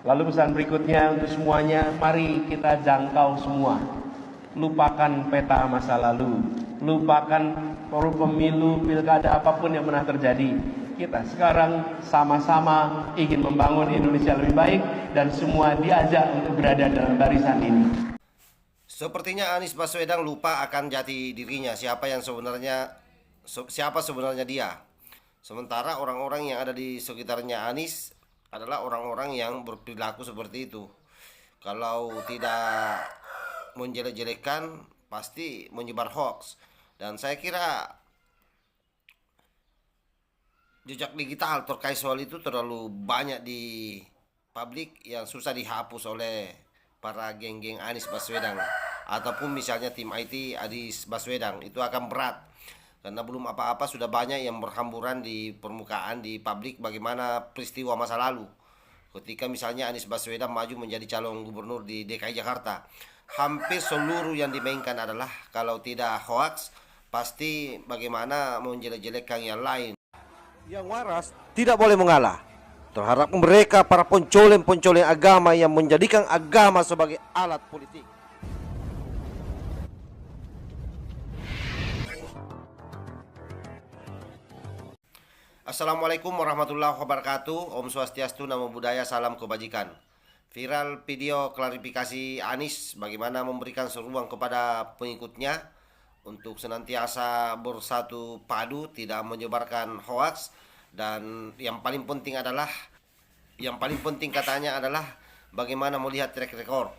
Lalu pesan berikutnya untuk semuanya, mari kita jangkau semua. Lupakan peta masa lalu, lupakan pemilu, pilkada, apapun yang pernah terjadi. Kita sekarang sama-sama ingin membangun Indonesia lebih baik dan semua diajak untuk berada dalam barisan ini. Sepertinya Anies Baswedan lupa akan jati dirinya, siapa sebenarnya dia. Sementara orang-orang yang ada di sekitarnya Anies adalah orang-orang yang berperilaku seperti itu. Kalau tidak menjelek-jelekan, pasti menyebar hoax. Dan saya kira jejak digital terkait soal itu terlalu banyak di publik yang susah dihapus oleh para geng-geng Anies Baswedan ataupun misalnya tim IT Anies Baswedan. Itu akan berat karena belum apa-apa sudah banyak yang berhamburan di permukaan di publik bagaimana peristiwa masa lalu ketika misalnya Anies Baswedan maju menjadi calon gubernur di DKI Jakarta. Hampir seluruh yang dimainkan adalah kalau tidak hoax pasti bagaimana menjelek-jelekkan yang lain. Yang waras tidak boleh mengalah terhadap mereka para pencoleng-pencoleng agama yang menjadikan agama sebagai alat politik. Assalamualaikum warahmatullahi wabarakatuh. Om Swastiastu, Namo Buddhaya, salam kebajikan. Viral video klarifikasi Anies bagaimana memberikan seruan kepada pengikutnya untuk senantiasa bersatu padu, tidak menyebarkan hoaks, dan yang paling penting katanya adalah bagaimana melihat track record.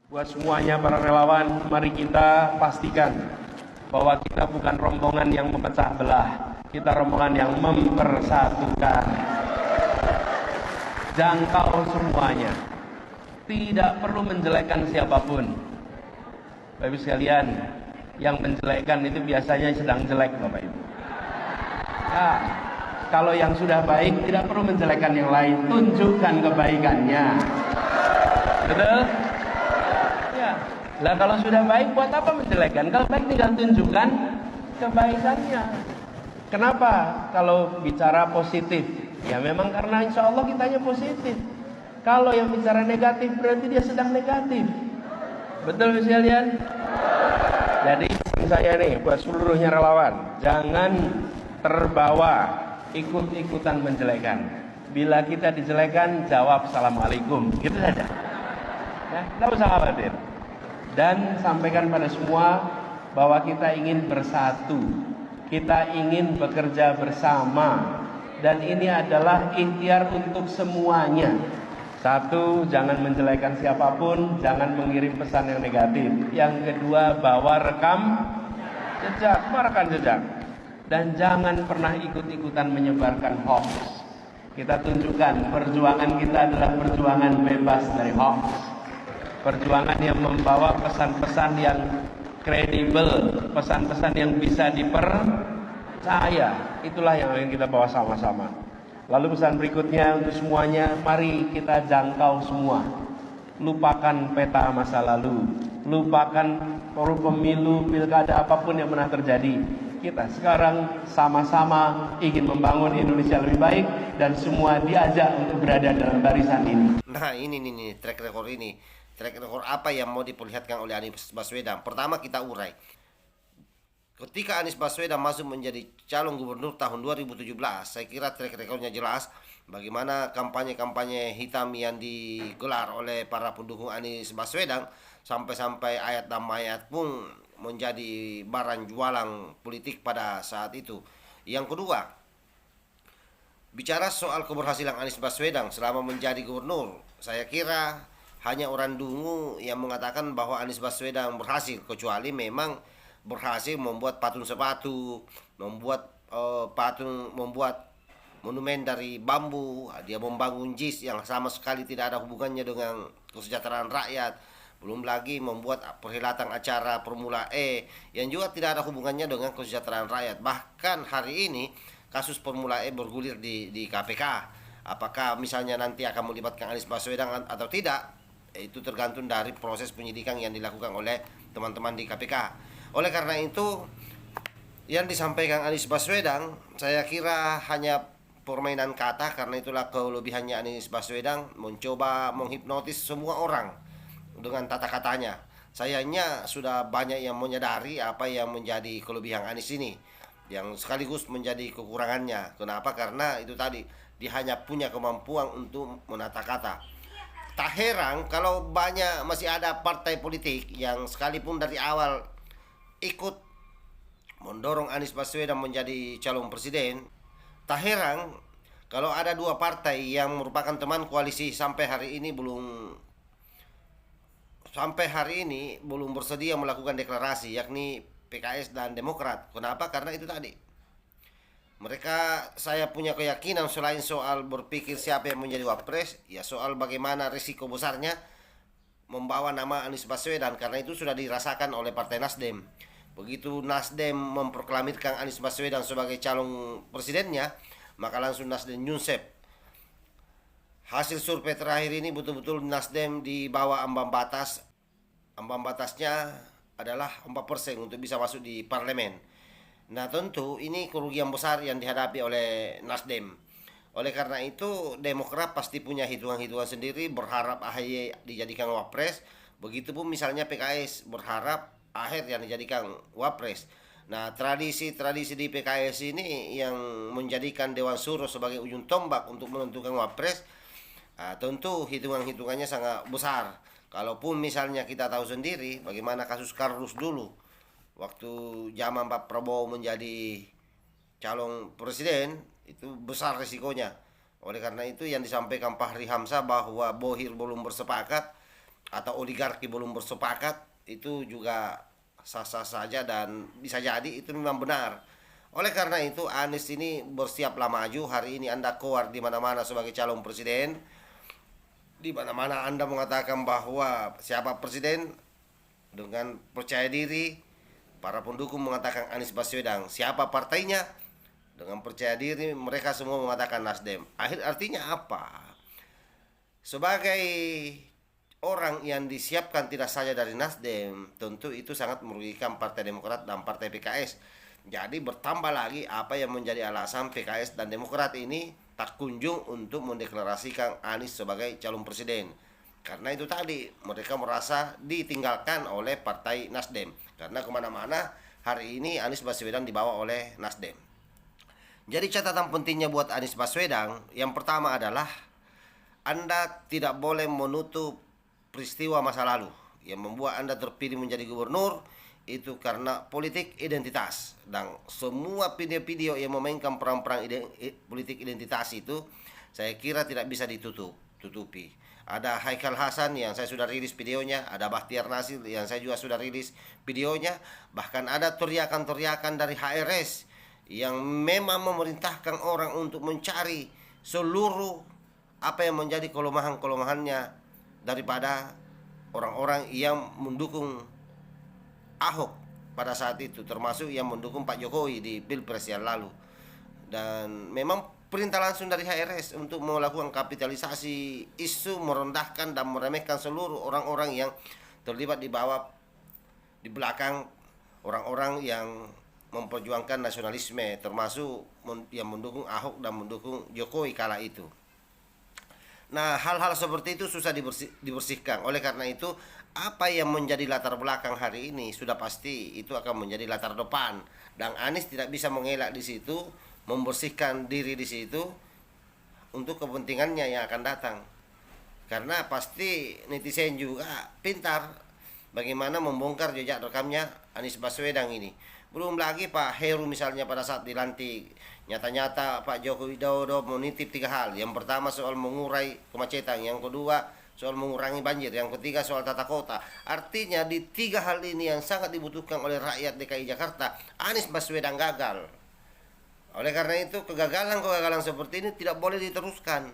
Buat semuanya para relawan, mari kita pastikan bahwa kita bukan rombongan yang memecah belah, kita rombongan yang mempersatukan. Jangkau semuanya, tidak perlu menjelekkan siapapun. Bapak Ibu sekalian, yang menjelekkan itu biasanya sedang jelek, Bapak Ibu. Nah, kalau yang sudah baik tidak perlu menjelekkan yang lain, tunjukkan kebaikannya. Betul? Ya. Lah kalau sudah baik buat apa menjelekkan? Kalau baik tinggal tunjukkan kebaikannya. Kenapa kalau bicara positif? Ya memang karena insya Allah kitanya positif. Kalau yang bicara negatif berarti dia sedang negatif. Betul sekalian? Jadi saya nih buat seluruhnya relawan, jangan terbawa ikut-ikutan menjelekan. Bila kita dijelekan, jawab assalamualaikum, gitu saja. Ya, tidak usah khawatir. Dan sampaikan pada semua bahwa kita ingin bersatu, kita ingin bekerja bersama, dan ini adalah ikhtiar untuk semuanya. Satu, jangan menjelekan siapapun, jangan mengirim pesan yang negatif. Yang kedua, bawa rekam jejak. Dan jangan pernah ikut-ikutan menyebarkan hoax. Kita tunjukkan perjuangan kita adalah perjuangan bebas dari hoax. Perjuangan yang membawa pesan-pesan yang kredibel, pesan-pesan yang bisa dipercaya. Itulah yang ingin kita bawa sama-sama. Lalu pesan berikutnya untuk semuanya, mari kita jangkau semua. Lupakan peta masa lalu, lupakan pemilu, pilkada, apapun yang pernah terjadi. Kita sekarang sama-sama ingin membangun Indonesia lebih baik dan semua diajak untuk berada dalam barisan ini. Nah ini nih track record ini. Track record apa yang mau diperlihatkan oleh Anies Baswedan? Pertama kita urai. Ketika Anies Baswedan masuk menjadi calon gubernur tahun 2017, saya kira track recordnya jelas bagaimana kampanye-kampanye hitam yang digelar oleh para pendukung Anies Baswedan sampai-sampai ayat dan mayat pun menjadi barang jualan politik pada saat itu. Yang kedua, bicara soal keberhasilan Anies Baswedan selama menjadi gubernur, saya kira hanya orang dungu yang mengatakan bahwa Anies Baswedan berhasil, kecuali memang berhasil membuat patung sepatu, membuat monumen dari bambu, dia membangun JIS yang sama sekali tidak ada hubungannya dengan kesejahteraan rakyat, belum lagi membuat perhelatan acara Formula E yang juga tidak ada hubungannya dengan kesejahteraan rakyat. Bahkan hari ini kasus Formula E bergulir di KPK. Apakah misalnya nanti akan melibatkan Anies Baswedan atau tidak, itu tergantung dari proses penyidikan yang dilakukan oleh teman-teman di KPK. Oleh karena itu, yang disampaikan Anies Baswedan saya kira hanya permainan kata, karena itulah kelebihannya Anies Baswedan mencoba menghipnotis semua orang dengan tata katanya. Sayangnya sudah banyak yang menyadari apa yang menjadi kelebihan Anies ini, yang sekaligus menjadi kekurangannya. Kenapa? Karena itu tadi, dia hanya punya kemampuan untuk menata kata. Tak heran kalau banyak masih ada partai politik yang sekalipun dari awal ikut mendorong Anies Baswedan menjadi calon presiden. Tak heran kalau ada dua partai yang merupakan teman koalisi sampai hari ini belum bersedia melakukan deklarasi, yakni PKS dan Demokrat. Kenapa? Karena itu tadi, mereka, saya punya keyakinan selain soal berpikir siapa yang menjadi wapres, ya soal bagaimana risiko besarnya membawa nama Anies Baswedan, karena itu sudah dirasakan oleh Partai Nasdem. Begitu Nasdem memproklamirkan Anies Baswedan sebagai calon presidennya, maka langsung Nasdem nyunsep. Hasil survei terakhir ini betul-betul Nasdem di bawah ambang batas. Ambang batasnya adalah 4% untuk bisa masuk di parlemen. Nah, tentu ini kerugian besar yang dihadapi oleh Nasdem. Oleh karena itu, Demokrat pasti punya hitungan-hitungan sendiri, berharap AHY dijadikan wapres. Begitupun misalnya PKS berharap Aher yang dijadikan wapres. Nah, tradisi-tradisi di PKS ini yang menjadikan Dewan Suro sebagai ujung tombak untuk menentukan wapres, tentu hitungan-hitungannya sangat besar. Kalaupun misalnya kita tahu sendiri bagaimana kasus Kardus dulu, waktu zaman Pak Prabowo menjadi calon presiden, itu besar risikonya. Oleh karena itu yang disampaikan Fahri Hamzah bahwa Bohir belum bersepakat atau oligarki belum bersepakat, itu juga sah-sah saja dan bisa jadi itu memang benar. Oleh karena itu Anies ini bersiaplah maju. Hari ini Anda keluar di mana-mana sebagai calon presiden, di mana-mana Anda mengatakan bahwa siapa presiden dengan percaya diri. Para pendukung mengatakan Anies Baswedan. Siapa partainya? Dengan percaya diri mereka semua mengatakan Nasdem. Artinya apa? Sebagai orang yang disiapkan tidak saja dari Nasdem, tentu itu sangat merugikan Partai Demokrat dan Partai PKS. Jadi bertambah lagi apa yang menjadi alasan PKS dan Demokrat ini tak kunjung untuk mendeklarasikan Anies sebagai calon presiden. Karena itu tadi, mereka merasa ditinggalkan oleh Partai Nasdem. Karena kemana-mana hari ini Anies Baswedan dibawa oleh Nasdem. Jadi catatan pentingnya buat Anies Baswedan, yang pertama adalah Anda tidak boleh menutup peristiwa masa lalu yang membuat Anda terpilih menjadi gubernur. Itu karena politik identitas, dan semua video-video yang memainkan peran-peran politik identitas itu saya kira tidak bisa ditutupi. Ada Haikal Hasan yang saya sudah rilis videonya, ada Bahtiar Nasir yang saya juga sudah rilis videonya, bahkan ada teriakan-teriakan dari HRS yang memang memerintahkan orang untuk mencari seluruh apa yang menjadi kelemahan-kelemahannya daripada orang-orang yang mendukung Ahok pada saat itu, termasuk yang mendukung Pak Jokowi di Pilpres yang lalu. Dan memang perintah langsung dari HRS untuk melakukan kapitalisasi isu, merendahkan dan meremehkan seluruh orang-orang yang terlibat di belakang orang-orang yang memperjuangkan nasionalisme, termasuk yang mendukung Ahok dan mendukung Jokowi kala itu. Nah, hal-hal seperti itu susah dibersihkan. Oleh karena itu, apa yang menjadi latar belakang hari ini sudah pasti itu akan menjadi latar depan, dan Anies tidak bisa mengelak di situ, membersihkan diri di situ untuk kepentingannya yang akan datang. Karena pasti netizen juga pintar bagaimana membongkar jejak rekamnya Anies Baswedan ini. Belum lagi Pak Heru misalnya pada saat dilantik, nyata-nyata Pak Joko Widodo menitip 3 hal. Yang pertama soal mengurai kemacetan, yang kedua soal mengurangi banjir, yang ketiga soal tata kota. Artinya di 3 hal ini yang sangat dibutuhkan oleh rakyat DKI Jakarta, Anies Baswedan gagal. Oleh karena itu kegagalan-kegagalan seperti ini tidak boleh diteruskan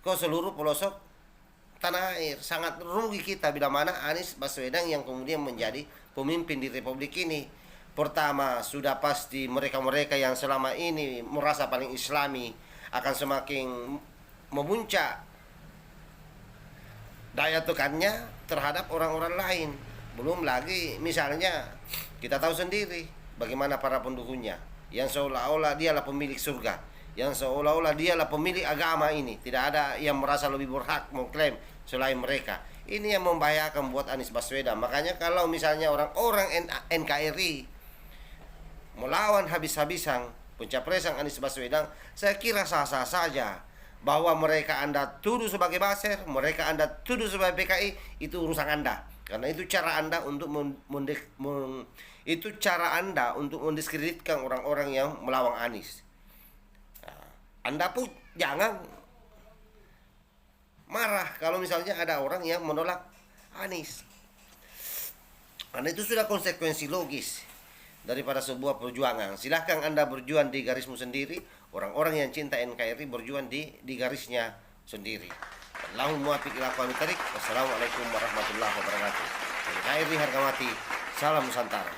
ke seluruh pelosok tanah air. Sangat rugi kita bila mana Anies Baswedan yang kemudian menjadi pemimpin di republik ini. Pertama, sudah pasti mereka-mereka yang selama ini merasa paling islami akan semakin memuncak daya tekannya terhadap orang-orang lain. Belum lagi misalnya kita tahu sendiri bagaimana para pendukungnya yang seolah-olah dialah pemilik surga, yang seolah-olah dialah pemilik agama ini. Tidak ada yang merasa lebih berhak mengklaim selain mereka. Ini yang membahayakan buat Anies Baswedan. Makanya kalau misalnya orang-orang NKRI melawan habis-habisan pencapresan Anies Baswedan, saya kira sah-sah saja. Bahwa mereka Anda tuduh sebagai Baser, mereka Anda tuduh sebagai PKI, itu urusan Anda. Karena itu cara Anda untuk mendiskreditkan orang-orang yang melawan Anies. Anda pun jangan marah kalau misalnya ada orang yang menolak Anies. Karena itu sudah konsekuensi logis daripada sebuah perjuangan. Silahkan Anda berjuang di garismu sendiri. Orang-orang yang cinta NKRI berjuang di garisnya sendiri. Allahumma muwaffiq ila aqwamit thariq. Wassalamualaikum warahmatullahi wabarakatuh. NKRI harga mati. Salam Nusantara.